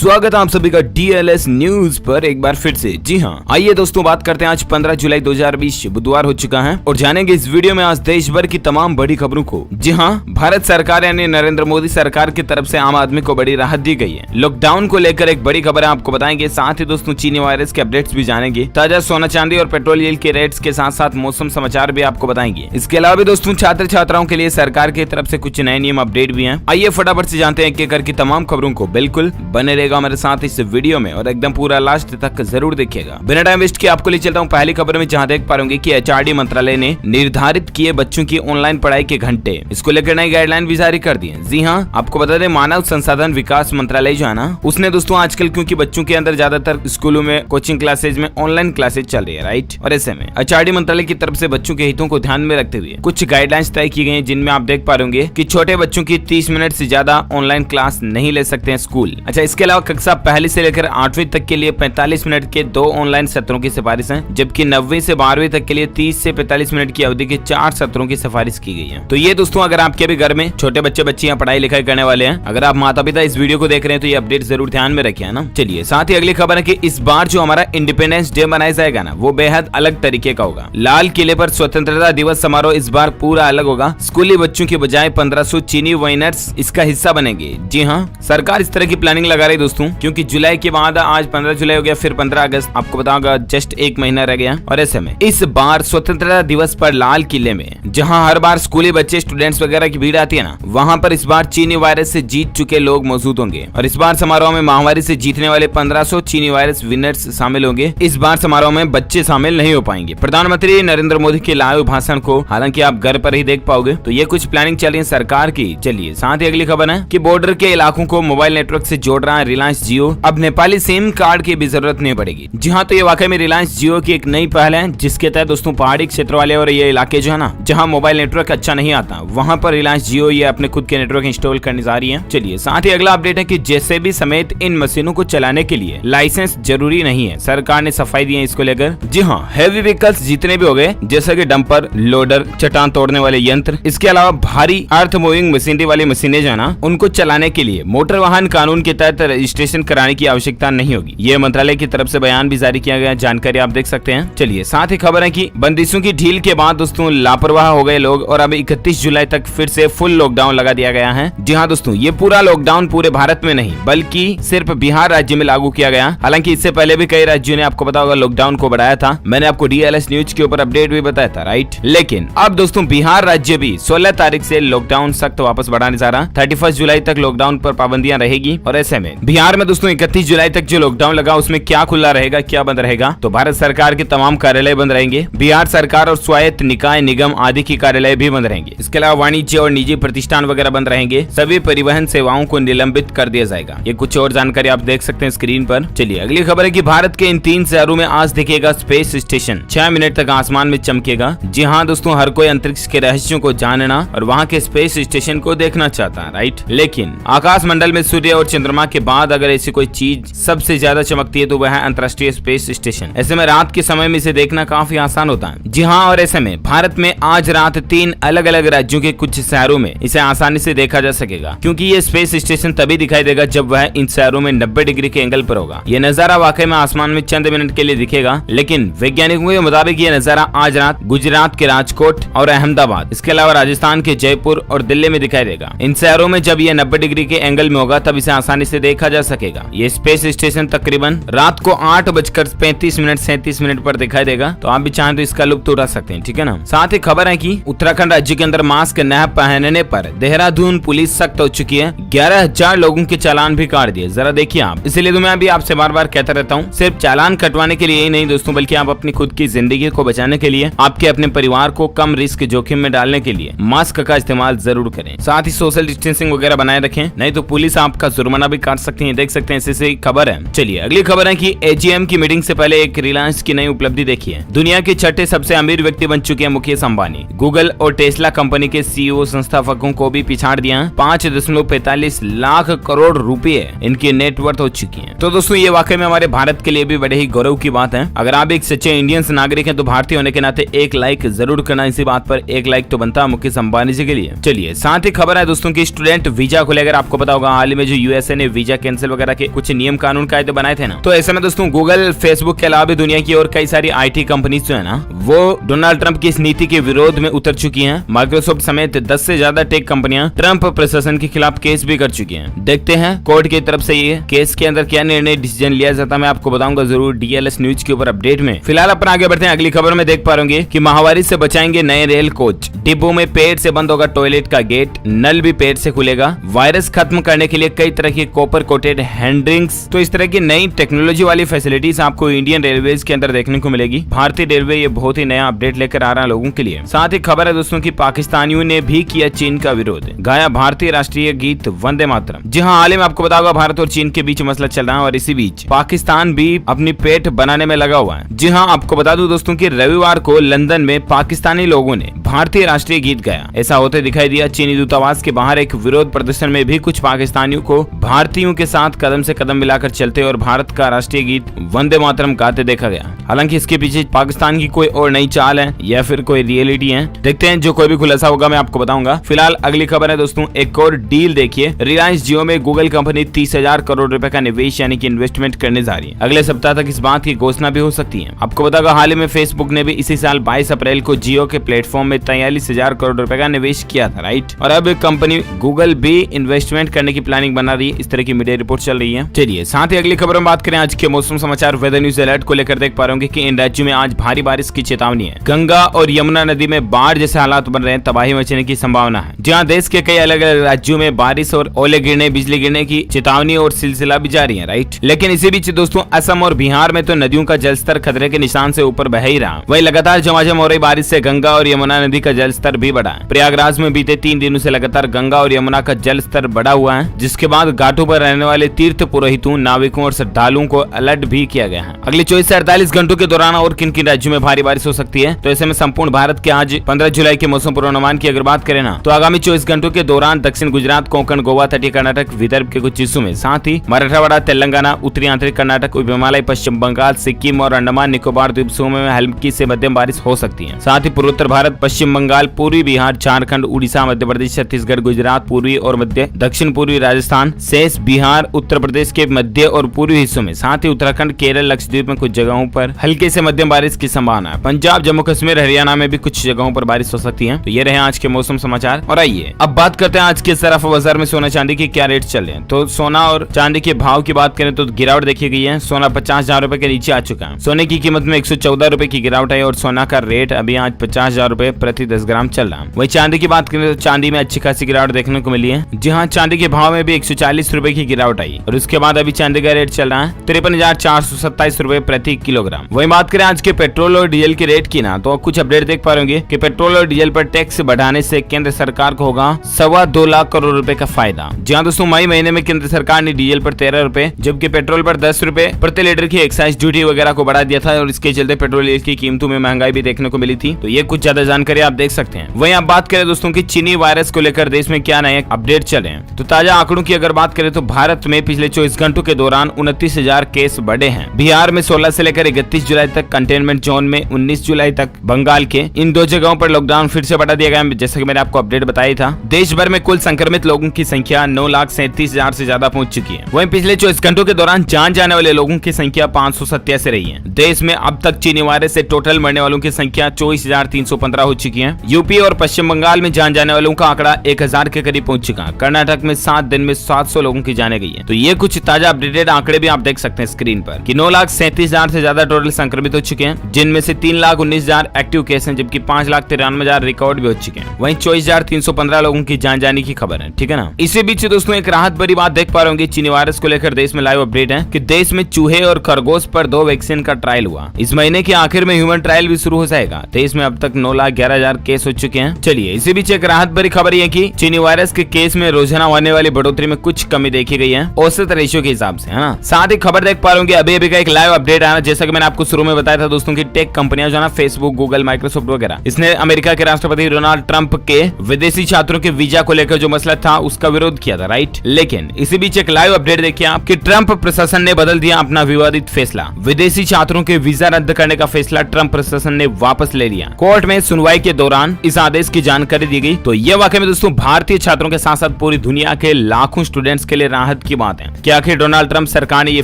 स्वागत है आप सभी का DLS न्यूज पर एक बार फिर से। जी हाँ, आइए दोस्तों बात करते हैं। आज 15 जुलाई 2020 बुधवार हो चुका है और जानेंगे इस वीडियो में आज देश भर की तमाम बड़ी खबरों को। जी हाँ, भारत सरकार यानी नरेंद्र मोदी सरकार की तरफ से आम आदमी को बड़ी राहत दी गई है। लॉकडाउन को लेकर एक बड़ी खबर है आपको बताएंगे। साथ ही दोस्तों चीनी वायरस के अपडेट्स भी जानेंगे। ताजा सोना चांदी और पेट्रोल के रेट्स के साथ साथ मौसम समाचार भी आपको बताएंगे। इसके अलावा भी दोस्तों छात्र छात्राओं के लिए सरकार की तरफ से कुछ नए नियम अपडेट भी हैं। आइए फटाफट से जानते हैं एक की तमाम खबरों को। बिल्कुल बने रहेगा हमारे साथ इस वीडियो में और एकदम पूरा लास्ट तक जरूर देखिएगा। बिना टाइम वेस्ट किए आपको ले चलता हूँ पहली खबर में, जहाँ देख पा रहे कि HRD मंत्रालय ने निर्धारित किए बच्चों की ऑनलाइन पढ़ाई के घंटे, इसको लेकर नई गाइडलाइन भी जारी कर दी है। जी हाँ, आपको बता दें मानव संसाधन विकास मंत्रालय जो है ना, उसने दोस्तों आजकल क्योंकि बच्चों के अंदर ज्यादातर स्कूलों में कोचिंग क्लासेज में ऑनलाइन क्लासेज चल रही है, राइट, और ऐसे में HRD मंत्रालय की तरफ से बच्चों के हितों को ध्यान में रखते हुए कुछ गाइडलाइंस तय की गई है, जिनमें आप देख पा रहे होंगे कि छोटे बच्चों की 30 मिनट से ज्यादा ऑनलाइन क्लास नहीं ले सकते हैं स्कूल। अच्छा, इसके अलावा कक्षा पहली से लेकर 8वीं तक के लिए 45 मिनट के 2 ऑनलाइन सत्रों की सिफारिश है, जबकि 9वीं से 12वीं तक के लिए 30 से 45 मिनट की अवधि के 4 सत्रों की सिफारिश की गई है। तो ये दोस्तों अगर आपके भी घर में छोटे बच्चे बच्चियां पढ़ाई लिखाई करने वाले हैं, अगर आप माता पिता इस वीडियो को देख रहे हैं तो ये अपडेट जरूर ध्यान में रखिए ना। चलिए साथ ही अगली खबर है कि इस बार जो हमारा इंडिपेंडेंस डे मनाया जाएगा ना, वो बेहद अलग तरीके का होगा। लाल किले पर स्वतंत्रता दिवस समारोह इस बार पूरा अलग होगा। स्कूली बच्चों की बजाय 1500 चीनी वाइनर्स इसका हिस्सा बनेंगे। जी हाँ, सरकार इस तरह की प्लानिंग लगा रही दोस्तों, क्योंकि जुलाई के बाद आज 15 जुलाई हो गया, फिर 15 अगस्त आपको बताऊंगा जस्ट एक महीना रह गया। और ऐसे में इस बार स्वतंत्रता दिवस पर लाल किले में, जहां हर बार स्कूली बच्चे स्टूडेंट्स वगैरह की भीड़ आती है ना, वहां पर इस बार चीनी वायरस से जीत चुके लोग मौजूद होंगे। और इस बार समारोह में महामारी से जीतने वाले 1500 चीनी वायरस विनर्स शामिल होंगे। इस बार समारोह में बच्चे शामिल नहीं हो पाएंगे। प्रधानमंत्री नरेंद्र मोदी के लाइव भाषण को हालांकि आप घर पर ही देख पाओगे। तो ये कुछ प्लानिंग चल रही है सरकार की। चलिए साथ ही अगली खबर है कि बॉर्डर के इलाकों को मोबाइल नेटवर्क से जोड़ रहा है रिलायंस जियो। अब नेपाली सिम कार्ड की भी जरूरत नहीं पड़ेगी। जी हाँ, तो ये वाकई में रिलायंस जियो की एक नई पहल है, जिसके तहत दोस्तों पहाड़ी क्षेत्र वाले और ये इलाके जो है ना, जहाँ मोबाइल नेटवर्क अच्छा नहीं आता, वहाँ पर रिलायंस जियो ये अपने खुद के नेटवर्क इंस्टॉल करने जा रही है। चलिए साथ ही अगला अपडेट है कि JCB समेत इन मशीनों को चलाने के लिए लाइसेंस जरूरी नहीं है। सरकार ने सफाई दी है इसको लेकर। जी हाँ, हैवी व्हीकल्स जितने भी हो गए, जैसे कि डंपर, लोडर, चट्टान तोड़ने वाले यंत्र, इसके अलावा भारी अर्थ मूविंग मशीनरी वाली मशीनें जो है ना, उनको चलाने के लिए मोटर वाहन कानून के तहत रजिस्ट्रेशन कराने की आवश्यकता नहीं होगी। ये मंत्रालय की तरफ से बयान भी जारी किया गया, जानकारी आप देख सकते हैं। चलिए साथ ही खबर है कि बंदिशों की ढील के बाद दोस्तों लापरवाह हो गए लोग और अब 31 जुलाई तक फिर से फुल लॉकडाउन लगा दिया गया है। जी हाँ दोस्तों, ये पूरा लॉकडाउन पूरे भारत में नहीं बल्कि सिर्फ बिहार राज्य में लागू किया गया। हालांकि इससे पहले भी कई राज्यों ने आपको पता होगा लॉकडाउन को बढ़ाया था। मैंने आपको DLS न्यूज के ऊपर अपडेट भी बताया था, राइट। लेकिन अब दोस्तों बिहार राज्य भी 16 तारीख से लॉकडाउन सख्त वापस बढ़ाने जा रहा। 31 जुलाई तक लॉकडाउन पर पाबंदियां रहेगी। और ऐसे में बिहार में दोस्तों 31 जुलाई तक जो लॉकडाउन लगा उसमें क्या खुला रहेगा, क्या बंद रहेगा? तो भारत सरकार के तमाम कार्यालय बंद रहेंगे। बिहार सरकार और स्वायत्त निकाय निगम आदि की कार्यालय भी बंद रहेंगे। इसके अलावा वाणिज्य और निजी प्रतिष्ठान वगैरह बंद रहेंगे। सभी परिवहन सेवाओं को निलंबित कर दिया जाएगा। ये कुछ और जानकारी आप देख सकते हैं स्क्रीन पर। चलिए अगली खबर है कि भारत के इन 3 शहरों में आज दिखेगा स्पेस स्टेशन। 6 मिनट तक आसमान में चमकेगा। जी हाँ दोस्तों, हर कोई अंतरिक्ष के रहस्यों को जानना और वहाँ के स्पेस स्टेशन को देखना चाहता है, राइट। लेकिन आकाश मंडल में सूर्य और चंद्रमा के बाद अगर ऐसी कोई चीज सबसे ज्यादा चमकती है तो वह है अंतर्राष्ट्रीय स्पेस स्टेशन। ऐसे में रात के समय में इसे देखना काफी आसान होता है। जी हाँ, और ऐसे में भारत में आज रात 3 अलग अलग राज्यों के कुछ शहरों में इसे आसानी से देखा जा सकेगा, क्योंकि ये स्पेस स्टेशन तभी दिखाई देगा जब वह इन शहरों में 90 डिग्री के एंगल पर होगा। ये नजारा वाकई में आसमान में चंद मिनट के लिए दिखेगा, लेकिन वैज्ञानिकों के मुताबिक ये नजारा आज रात गुजरात के राजकोट और अहमदाबाद, इसके अलावा राजस्थान के जयपुर और दिल्ली में दिखाई देगा। इन शहरों में जब ये 90 डिग्री के एंगल में होगा तब इसे आसानी से देखा जा सकेगा। ये स्पेस स्टेशन तकरीबन रात को 8:35 37 मिनट पर दिखाई देगा। तो आप भी चाहें तो इसका लुत्फ उठा सकते हैं, ठीक है ना। साथ ही खबर है कि उत्तराखंड राज्य के अंदर मास्क न पहनने पर देहरादून पुलिस सख्त हो चुकी है। 11,000 लोगों के चालान भी काट दिए। जरा देखिए आप। इसलिए तो मैं अभी आपसे बार बार कहता रहता हूँ, सिर्फ चालान कटवाने के लिए ही नहीं दोस्तों, बल्कि आप अपनी खुद की जिंदगी को बचाने के लिए, आपके अपने परिवार को कम रिस्क जोखिम में डालने के लिए मास्क का इस्तेमाल जरूर करें। साथ ही सोशल डिस्टेंसिंग वगैरह बनाए रखें, नहीं तो पुलिस आपका जुर्माना भी काट सकती है। देख सकते हैं ऐसी खबर है। चलिए अगली खबर है कि AGM की मीटिंग से पहले एक रिलायंस की नई उपलब्धि देखिए। दुनिया के 6ठे सबसे अमीर व्यक्ति बन चुके हैं मुकेश अंबानी। गूगल और टेस्ला कंपनी के CEO संस्थापकों को भी पिछाड़ दिया। 5.45 लाख करोड़ रुपए इनकी नेटवर्थ हो चुकी है। तो दोस्तों ये वाकई में हमारे भारत के लिए भी बड़े ही गौरव की बात है। अगर आप एक सच्चे इंडियन नागरिक हैं तो भारतीय होने के नाते एक लाइक जरूर करना। इसी बात पर एक लाइक तो बनता है मुकेश अंबानी जी के लिए। चलिए साथ ही खबर है दोस्तों की स्टूडेंट वीजा को लेकर आपको पता होगा, हाल ही में जो USA ने वीजा के कैंसिल वगैरह के कुछ नियम कानून कायदे बनाए थे ना। तो ऐसे में दोस्तों गूगल, फेसबुक के अलावा भी दुनिया की और कई सारी IT कंपनीज जो है ना, वो डोनाल्ड ट्रंप की इस नीति के विरोध में उतर चुकी हैं। माइक्रोसॉफ्ट समेत 10 से ज्यादा टेक कंपनियां ट्रंप प्रशासन के खिलाफ केस भी कर चुकी हैं। देखते हैं कोर्ट की तरफ से ये केस के अंदर क्या निर्णय डिसीजन लिया जाता है, मैं आपको बताऊंगा जरूर DLS न्यूज के ऊपर अपडेट में। फिलहाल अपन आगे बढ़ते हैं। अगली खबर में देख पा रहे होंगे कि महामारी से बचाएंगे नए रेल कोच, डिब्बों में पेड़ से बंद होगा टॉयलेट का गेट, नल भी पेड़ से खुलेगा, वायरस खत्म करने के लिए कई तरह की कॉपर कोटेड हैंडरिंग्स। तो इस तरह की नई टेक्नोलॉजी वाली फैसिलिटीज आपको इंडियन रेलवेज के अंदर देखने को मिलेगी। भारतीय रेलवे ये बहुत ही नया अपडेट लेकर आ रहा है लोगों के लिए। साथ ही खबर है दोस्तों की पाकिस्तानियों ने भी किया चीन का विरोध, गाया भारतीय राष्ट्रीय गीत वंदे मातरम। जी हाँ, हाल ही में आपको बताऊंगा भारत और चीन के बीच मसला चल रहा है और इसी बीच पाकिस्तान भी अपनी पेट बनाने में लगा हुआ है। जी हाँ, आपको बता दूं दोस्तों कि रविवार को लंदन में पाकिस्तानी लोगों ने भारतीय राष्ट्रीय गीत गाया। ऐसा होते दिखाई दिया। चीनी दूतावास के बाहर एक विरोध प्रदर्शन में भी कुछ पाकिस्तानियों को भारतीयों के साथ कदम से कदम मिलाकर चलते और भारत का राष्ट्रीय गीत वंदे मातरम गाते देखा गया। हालांकि इसके पीछे पाकिस्तान की कोई और नई चाल है या फिर कोई रियलिटी है, देखते हैं। जो कोई भी खुलासा होगा मैं आपको बताऊंगा। फिलहाल अगली खबर है दोस्तों, एक और डील देखिए। रिलायंस जियो में गूगल कंपनी 30,000 करोड़ रुपए का निवेश यानी कि इन्वेस्टमेंट करने जा रही है। अगले सप्ताह तक इस बात की घोषणा भी हो सकती है। आपको बताऊंगा हाल ही में फेसबुक ने भी इसी साल 22 अप्रैल को जियो के प्लेटफॉर्म में 43,000 करोड़ रुपए का निवेश किया था, राइट। और अब कंपनी गूगल भी इन्वेस्टमेंट करने की प्लानिंग बना रही है, इस तरह की मीडिया रिपोर्ट चल रही है। चलिए साथ ही अगली खबर में बात करें आज के मौसम समाचार वेदर न्यूज अलर्ट को लेकर। देख पा रहे होंगे कि इन राज्यों में आज भारी बारिश की चेतावनी है। गंगा और यमुना नदी में बाढ़ जैसे हालात बन रहे हैं, तबाही मचने की संभावना है। जहां देश के कई अलग अलग राज्यों में बारिश और ओले गिरने, बिजली गिरने की चेतावनी और सिलसिला भी जारी है, राइट। लेकिन इसी बीच दोस्तों असम और बिहार में तो नदियों का जलस्तर खतरे के निशान से ऊपर बह ही रहा। वहीं लगातार झमाझम हो रही बारिश से गंगा और यमुना नदी का जलस्तर भी बढ़ा है। प्रयागराज में बीते 3 दिनों से लगातार गंगा और यमुना का जलस्तर बढ़ा हुआ है, जिसके बाद घाटों पर रहने वाले तीर्थ पुरोहितों, नाविकों और श्रद्धालुओं को अलर्ट भी किया गया है। अगले 24 से 48 घंटों के दौरान और किन किन राज्यों में भारी बारिश हो सकती है, तो ऐसे में संपूर्ण भारत के आज 15 जुलाई के मौसम पूर्वानुमान की अगर बात करें ना, तो आगामी 24 घंटों के दौरान दक्षिण गुजरात, कोंकण, गोवा, तटीय कर्नाटक, विदर्भ के कुछ हिस्सों में, साथ ही मराठवाड़ा, तेलंगाना, उत्तरी आंतरिक कर्नाटक, उप हिमालय, पश्चिम बंगाल, सिक्किम और अंडमान निकोबार द्वीप समूह में हल्की से मध्यम बारिश हो सकती है। साथ ही पूर्वोत्तर भारत, पश्चिम बंगाल, पूर्वी बिहार, झारखंड, उड़ीसा, मध्य प्रदेश, छत्तीसगढ़, गुजरात, पूर्वी और मध्य दक्षिण पूर्वी राजस्थान, शेष बिहार, उत्तर प्रदेश के मध्य और पूर्वी हिस्सों में, साथ ही उत्तराखंड, केरल, लक्षद्वीप में कुछ जगहों पर हल्के से मध्यम बारिश की संभावना है। पंजाब, जम्मू कश्मीर, हरियाणा में भी कुछ जगहों पर बारिश हो सकती है। तो ये रहे आज के मौसम समाचार। और आइए अब बात करते हैं आज के सराफा बाजार में सोना चांदी के क्या रेट चल रहे हैं। तो सोना और चांदी के भाव की बात करें तो गिरावट देखी गई है। सोना 50,000 रुपए के नीचे आ चुका है। सोने की कीमत में 114 रुपए की गिरावट है और सोना का रेट अभी आज 50,000 रुपए प्रति 10 ग्राम चल रहा है। वही चांदी की बात करें तो चांदी में अच्छी खासी गिरावट देखने को मिली है। जी हाँ, चांदी के भाव में भी 140 रुपए की गिरावट आई और उसके बाद अभी चांदी का रेट चल रहा है 53,427 रुपए प्रति किलोग्राम। वही बात करें आज के पेट्रोल और डीजल के रेट की ना, तो कुछ अपडेट देख पा रहे कि पेट्रोल और डीजल पर टैक्स बढ़ाने से केंद्र सरकार को होगा 2.25 लाख करोड़ रुपए का फायदा। जहां दोस्तों मई महीने में केंद्र सरकार ने डीजल पर 13 रुपए जबकि पेट्रोल पर 10 रुपए प्रति लीटर की एक्साइज ड्यूटी वगैरह को बढ़ा दिया था और इसके चलते पेट्रोल की कीमतों में महंगाई भी देखने को मिली थी। तो ये कुछ ज्यादा जानकारी आप देख सकते हैं। वहीं आप बात करें दोस्तों की चीनी वायरस को लेकर देश में क्या नए अपडेट चले हैं, तो ताजा आंकड़ों की अगर बात करें तो भारत में पिछले 24 घंटों के दौरान 29,000 केस बढ़े हैं। बिहार में 16 से लेकर 31 जुलाई तक, कंटेनमेंट जोन में 19 जुलाई तक, बंगाल के इन 2 जगहों पर लॉकडाउन फिर से बढ़ा दिया गया, जैसा कि मैंने आपको अपडेट बताया था। देश भर में कुल संक्रमित लोगों की संख्या 9,37,000 से ज्यादा पहुंच चुकी है। वहीं पिछले 24 घंटों के दौरान जान जाने वाले लोगों की संख्या 587 रही है। देश में अब तक चीनी वायरस से टोटल मरने वालों की संख्या 24,315 हो चुकी है। यूपी और पश्चिम बंगाल में जान जाने वालों का आंकड़ा 1,000 के करीब पहुंच चुका है। कर्नाटक में 7 दिन में 700 लोगों की जाने गई है। तो ये कुछ ताजा अपडेटेड आंकड़े भी आप देख सकते हैं स्क्रीन पर कि 9,37,000 से ज्यादा टोटल संक्रमित हो चुके हैं, जिनमें से 3,19,000 एक्टिव केस हैं, जबकि 5,93,000 रिकॉर्ड भी हो चुके हैं। वहीं 24,315 लोगों की जान जाने की खबर है, ठीक है ना। इसी बीच दोस्तों एक राहत भरी बात देख पा रहे होंगे, चीनी वायरस को लेकर देश में लाइव अपडेट है कि देश में चूहे और खरगोश पर 2 वैक्सीन का ट्रायल हुआ। इस महीने के आखिर में ह्यूमन ट्रायल भी शुरू हो जाएगा। देश में अब तक 9,11,000 केस हो चुके हैं। चलिए इसी बीच एक राहत भरी खबर है कि चीनी वायरस के केस में रोजाना होने वाली बढ़ोतरी में कुछ कमी देखी गई है औसत रेशियो के हिसाब से, है ना। साथ ही खबर देख पा रहे होंगे अभी का एक लाइव अपडेट आया, जैसा कि मैंने आपको शुरू में बताया था दोस्तों की टेक कंपनियां जो है ना, फेसबुक, गूगल, माइक्रोसॉफ्ट वगैरह, इसने अमेरिका के राष्ट्रपति डोनाल्ड ट्रंप के विदेशी छात्रों के वीजा को लेकर जो मसला था उसका विरोध किया था, राइट। लेकिन इसी बीच एक लाइव अपडेट देखिए आप कि ट्रंप प्रशासन ने बदल दिया अपना विवादित फैसला। विदेशी छात्रों के वीजा रद्द करने का फैसला ट्रंप प्रशासन ने वापस ले लिया। कोर्ट में सुनवाई के दौरान इस आदेश की जानकारी दी गई। तो यह वाकई में दोस्तों भारतीय छात्रों के साथ साथ पूरी दुनिया के लाखों स्टूडेंट्स के लिए राहत राहत की बात है कि आखिर डोनाल्ड ट्रंप सरकार ने ये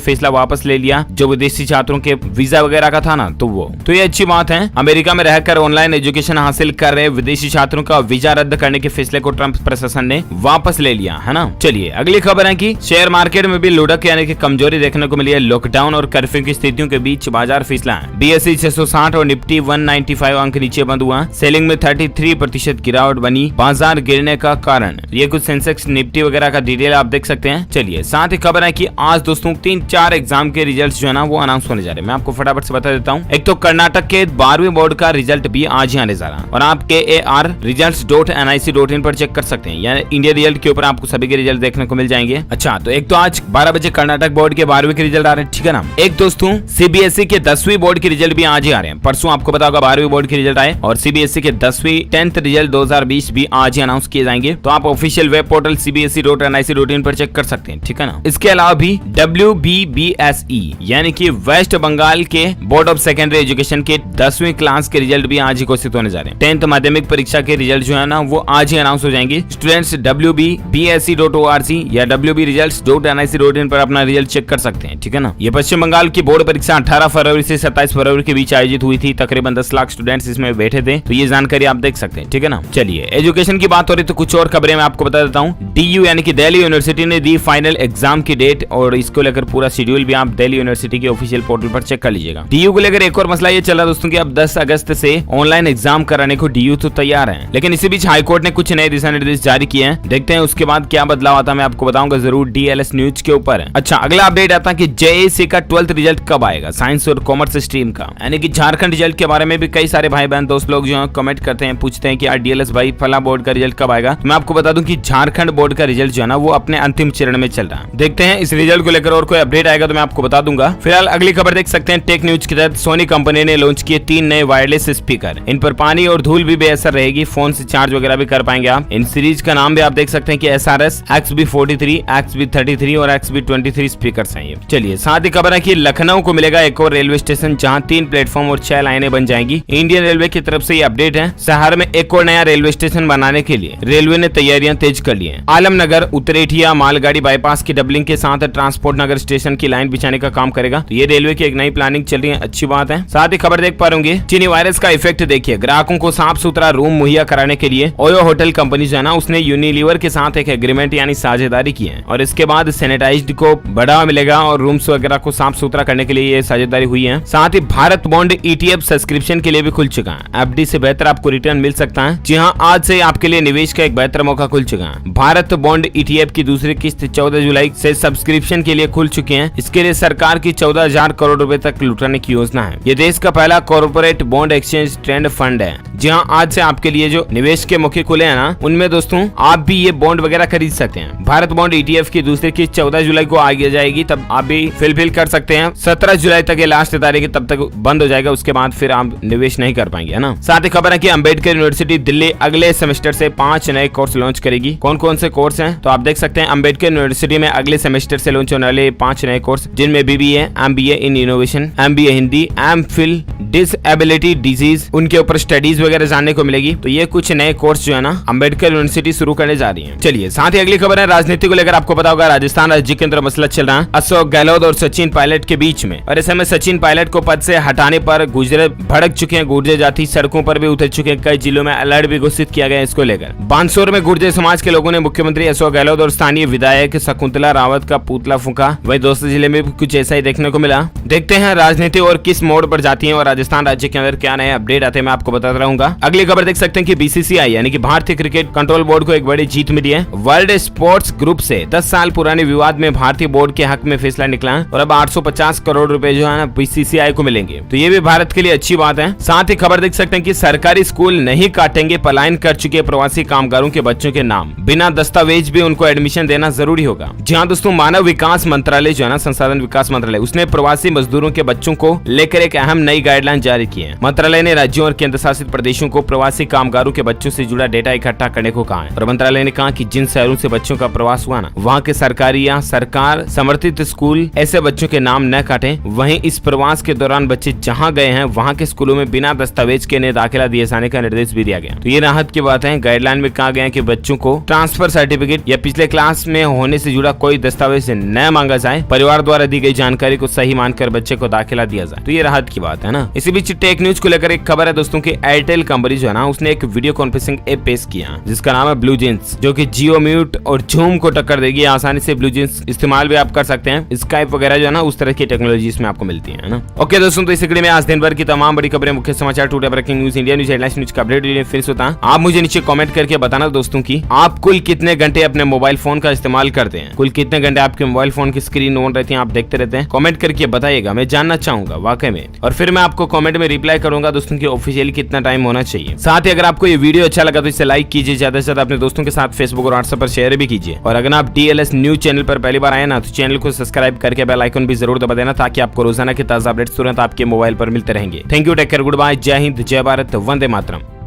फैसला वापस ले लिया जो विदेशी छात्रों के वीजा वगैरह का था ना, तो ये अच्छी बात है। अमेरिका में रहकर ऑनलाइन एजुकेशन हासिल कर रहे विदेशी छात्रों का वीजा रद्द करने के फैसले को ट्रंप प्रशासन ने वापस ले लिया है ना। चलिए अगली खबर है कि शेयर मार्केट में भी लुढ़क यानी कि कमजोरी देखने को मिली है। लॉकडाउन और कर्फ्यू की स्थितियों के बीच बाजार फिसला है। BSE 660 और निफ्टी 195 अंक नीचे बंद हुआ। सेलिंग में 33% गिरावट बनी बाजार गिरने का कारण। ये कुछ सेंसेक्स निफ्टी वगैरह का डिटेल आप देख सकते हैं। चलिए साथ ही खबर है कि आज दोस्तों 3-4 एग्जाम के रिजल्ट्स जो है ना वो अनाउंस होने जा रहे हैं। मैं आपको फटाफट से बता देता हूँ। एक तो कर्नाटक के 12वीं बोर्ड का रिजल्ट भी आज ही आने जा रहा है और आप KAR results.nic.in पर चेक कर सकते हैं। यानी इंडिया रिजल्ट के ऊपर आपको सभी के रिजल्ट देखने को मिल जाएंगे। अच्छा तो एक तो आज 12 बजे कर्नाटक बोर्ड के 12वीं के रिजल्ट आ रहे हैं, ठीक है ना। एक दोस्तों CBSE के 10वीं बोर्ड के रिजल्ट भी आज ही आ रहे हैं। परसों आपको पता होगा 12वीं बोर्ड के रिजल्ट आए और CBSE के 10वीं 10th रिजल्ट 2020 भी आज ही अनाउंस किए जाएंगे। तो आप ऑफिशियल वेब पोर्टल cbse.nic.in पर चेक कर सकते हैं, ठीक है ना। इसके अलावा भी WBBSE यानी कि वेस्ट बंगाल के बोर्ड ऑफ सेकेंडरी एजुकेशन के 10वीं क्लास के रिजल्ट भी आज ही घोषित होने जा रहे हैं। 10th माध्यमिक परीक्षा के रिजल्ट जो है ना वो आज ही अनाउंस हो जाएंगे। स्टूडेंट्स WBBSE.org या WBresults.nic.in पर अपना रिजल्ट चेक कर सकते हैं, ठीक है ना। ये पश्चिम बंगाल की बोर्ड परीक्षा 18 फरवरी से 27 फरवरी के बीच आयोजित हुई थी। तकरीबन 10 लाख स्टूडेंट्स इसमें बैठे थे, तो ये जानकारी आप देख सकते हैं, ठीक है ना। चलिए एजुकेशन की बात हो रही तो कुछ और खबरें मैं आपको बता देता हूँ। DU यानी कि दिल्ली यूनिवर्सिटी ने दी फाइनल एग्जाम की डेट और इसको लेकर पूरा शेड्यूल भी आप दिल्ली यूनिवर्सिटी के ऑफिशियल पोर्टल पर चेक कर लीजिएगा। DU को लेकर एक और मसला ये चला दोस्तों कि अब 10 अगस्त से ऑनलाइन एग्जाम कराने को DU तो तैयार है, लेकिन इसी बीच हाईकोर्ट ने कुछ नए दिशा निर्देश जारी किए हैं। देखते हैं उसके बाद क्या बदलाव आता है, मैं आपको बताऊंगा जरूर DLS न्यूज के ऊपर। अच्छा अगला अपडेट आता है कि JAC का 12th रिजल्ट कब आएगा, साइंस और कॉमर्स स्ट्रीम का। यानी कि झारखंड रिजल्ट के बारे में भी कई सारे भाई बहन दोस्त लोग जो है कमेंट करते हैं, पूछते हैं कि यार DLS भाई फला बोर्ड का रिजल्ट कब आएगा। मैं आपको बता दूं कि झारखंड बोर्ड का रिजल्ट जो है ना वो अपने अंतिम चरण में चल रहा है। देखते हैं इस रिजल्ट को लेकर और कोई अपडेट आएगा तो मैं आपको बता दूंगा। फिलहाल अगली खबर देख सकते हैं। टेक न्यूज के तहत सोनी कंपनी ने लॉन्च किए 3 नए वायरलेस स्पीकर। इन पर पानी और धूल भी बेअसर रहेगी, फोन से चार्ज वगैरह भी कर पाएंगे आप। इन सीरीज का नाम भी आप देख सकते हैं कि SRS XB43, XB33 और XB23 स्पीकर हैं। चलिए साथ ही खबर है कि लखनऊ को मिलेगा एक और रेलवे स्टेशन जहां 3 प्लेटफॉर्म और 6 लाइनें बन जाएंगी। इंडियन रेलवे की तरफ से ये अपडेट है। शहर में एक और नया रेलवे स्टेशन बनाने के लिए रेलवे ने तैयारियां तेज कर ली हैं। आलमनगर उतरेठिया मालगाड़ी बाईपास की डबलिंग के साथ ट्रांसपोर्ट नगर स्टेशन की लाइन बिछाने का काम करेगा। तो ये रेलवे की एक नई प्लानिंग चल रही है, अच्छी बात है। साथ ही खबर देख पा रहे चीनी वायरस का इफेक्ट देखिए। ग्राहकों को साफ सुथरा रूम मुहैया कराने के लिए ओयो होटल कंपनी जो है ना उसने यूनिलीवर के साथ एक एग्रीमेंट यानी साझेदारी की है और इसके बाद सैनिटाइज्ड को बढ़ावा मिलेगा और रूम्स वगैरह को साफ सुथरा करने के लिए ये साझेदारी हुई है। साथ ही भारत बॉन्ड ETF सब्सक्रिप्शन के लिए भी खुल चुका है। FD से बेहतर आपको रिटर्न मिल सकता है। जी हाँ, आज से आपके लिए निवेश का एक बेहतर मौका खुल चुका है। भारत बॉन्ड ETF की दूसरी किस्त 14 जुलाई से सब्सक्रिप्शन के लिए खुल चुके हैं। इसके लिए सरकार की 14,000 करोड़ रुपए तक लुटाने की योजना है। ये देश का पहला corporate bond exchange trend fund है। जी हाँ, आज से आपके लिए जो निवेश के मौके खुले हैं ना उनमें दोस्तों आप भी ये बॉन्ड वगैरह खरीद सकते हैं। भारत बॉन्ड ETF की दूसरी किस्त 14 जुलाई को आगे जाएगी, तब आप भी फिल कर सकते हैं। 17 जुलाई तक ये लास्ट तारीख है, तब तक बंद हो जाएगा। उसके बाद फिर आप निवेश नहीं कर पाएंगे, है ना। साथ ही खबर है कि अंबेडकर यूनिवर्सिटी दिल्ली अगले सेमेस्टर से 5 नए कोर्स लॉन्च करेगी। कौन कौन से कोर्स हैं तो आप देख सकते हैं। अंबेडकर यूनिवर्सिटी में अगले सेमेस्टर से लॉन्च होने वाले 5 नए कोर्स जिनमें BBA, MBA in innovation, MBA Hindi, MPhil disability disease, उनके ऊपर स्टडीज वगैरह जानने को मिलेगी। तो ये कुछ नए कोर्स जो है ना अंबेडकर यूनिवर्सिटी शुरू करने जा रही है। चलिए साथ ही अगली खबर है राजनीति को लेकर। आपको पता होगा राजस्थान राज्य के अंदर मसला चल रहा है अशोक गहलोत और सचिन पायलट के बीच में, और ऐसे में सचिन पायलट को पद से हटाने पर गुजरे भड़क चुके हैं गुर्जर जाति, सड़कों पर भी उतर चुके हैं। कई जिलों में अलर्ट भी घोषित किया गया इसको लेकर। बांसुर में गुर्जर समाज के लोगों ने मुख्यमंत्री अशोक गहलोत और स्थानीय विधायक शकुंतला रावत का पुतला फूंका। वही दोस्तों जिले में भी कुछ ऐसा ही देखने को मिला। देखते हैं राजनीति और किस मोड़ पर जाती है और राजस्थान राज्य के अंदर क्या नए अपडेट आते हैं, मैं आपको बताता रहूंगा। अगली खबर देख सकते हैं कि BCCI यानी कि भारतीय क्रिकेट कंट्रोल बोर्ड को एक बड़ी जीत मिली है। वर्ल्ड स्पोर्ट्स ग्रुप से 10 साल पुराने विवाद में भारतीय बोर्ड के हक में फैसला निकला है और अब 850 करोड़ रुपए जो है ना BCCI को मिलेंगे। तो ये भी भारत के लिए अच्छी बात है। साथ ही खबर देख सकते हैं कि सरकारी स्कूल नहीं काटेंगे पलायन कर चुके प्रवासी कामगारों के बच्चों के नाम, बिना दस्तावेज भी उनको एडमिशन देना जरूरी होगा। जी हाँ दोस्तों, मानव विकास मंत्रालय जो है ना, संसाधन विकास मंत्रालय, उसने प्रवासी मजदूरों के बच्चों को लेकर एक अहम नई गाइडलाइन जारी की है। मंत्रालय ने राज्यों और केंद्र शासित प्रदेश प्रदेशों को प्रवासी कामगारों के बच्चों से जुड़ा डेटा इकट्ठा करने को कहा है। और मंत्रालय ने कहा कि जिन शहरों से बच्चों का प्रवास हुआ ना, वहाँ के सरकारी या सरकार समर्थित स्कूल ऐसे बच्चों के नाम न काटें। वहीं इस प्रवास के दौरान बच्चे जहाँ गए हैं वहाँ के स्कूलों में बिना दस्तावेज के इन्हें दाखिला दिए जाने का निर्देश भी दिया गया। तो ये राहत की बात है। गाइडलाइन में कहा गया है कि बच्चों को ट्रांसफर सर्टिफिकेट या पिछले क्लास में होने से जुड़ा कोई दस्तावेज न मांगा जाए। परिवार द्वारा दी गई जानकारी को सही मानकर बच्चे को दाखिला दिया जाए। तो ये राहत की बात है ना। इसी बीच टेक न्यूज को लेकर एक खबर है दोस्तों की एयरटेल कंपनी जो है ना, उसने एक वीडियो कॉन्फ्रेंसिंग ऐप पेश किया जिसका नाम है ब्लू जींस, जो कि जियो म्यूट और जूम को टक्कर देगी। आसानी से ब्लू जींस इस्तेमाल भी आप कर सकते हैं। स्काइप वगैरह जो है ना, उस तरह की टेक्नोलॉजी इसमें आपको मिलती है ना। ओके दोस्तों, तो इस वीडियो में आज दिन भर की तमाम बड़ी खबरें, मुख्य समाचार, today breaking news, India news, headlines news का अपडेट फिर से होता है। आप मुझे नीचे कमेंट करके बताना दोस्तों की आप कुल कितने घंटे अपने मोबाइल फोन का इस्तेमाल करते हैं। कुल कितने घंटे आपके मोबाइल फोन की स्क्रीन ऑन रहती है, आप देखते रहते हैं। कमेंट करके बताइएगा, मैं जानना चाहूंगा वाकई में। और फिर मैं आपको कमेंट में रिप्लाई करूंगा दोस्तों की ऑफिशियली कितना टाइम होना चाहिए। साथ ही अगर आपको ये वीडियो अच्छा लगा तो इसे लाइक कीजिए, ज्यादा से ज्यादा अपने दोस्तों के साथ फेसबुक और व्हाट्सएप पर शेयर भी कीजिए। और अगर आप DLS न्यूज चैनल पर पहली बार आए ना, तो चैनल को सब्सक्राइब करके बेल आइकन भी जरूर दबा देना, ताकि आपको रोजाना के ताजा अपडेट्स तुरंत आपके मोबाइल पर मिलते रहेंगे। Thank you, take care, goodbye, जय हिंद, जय भारत, वंदे मातरम।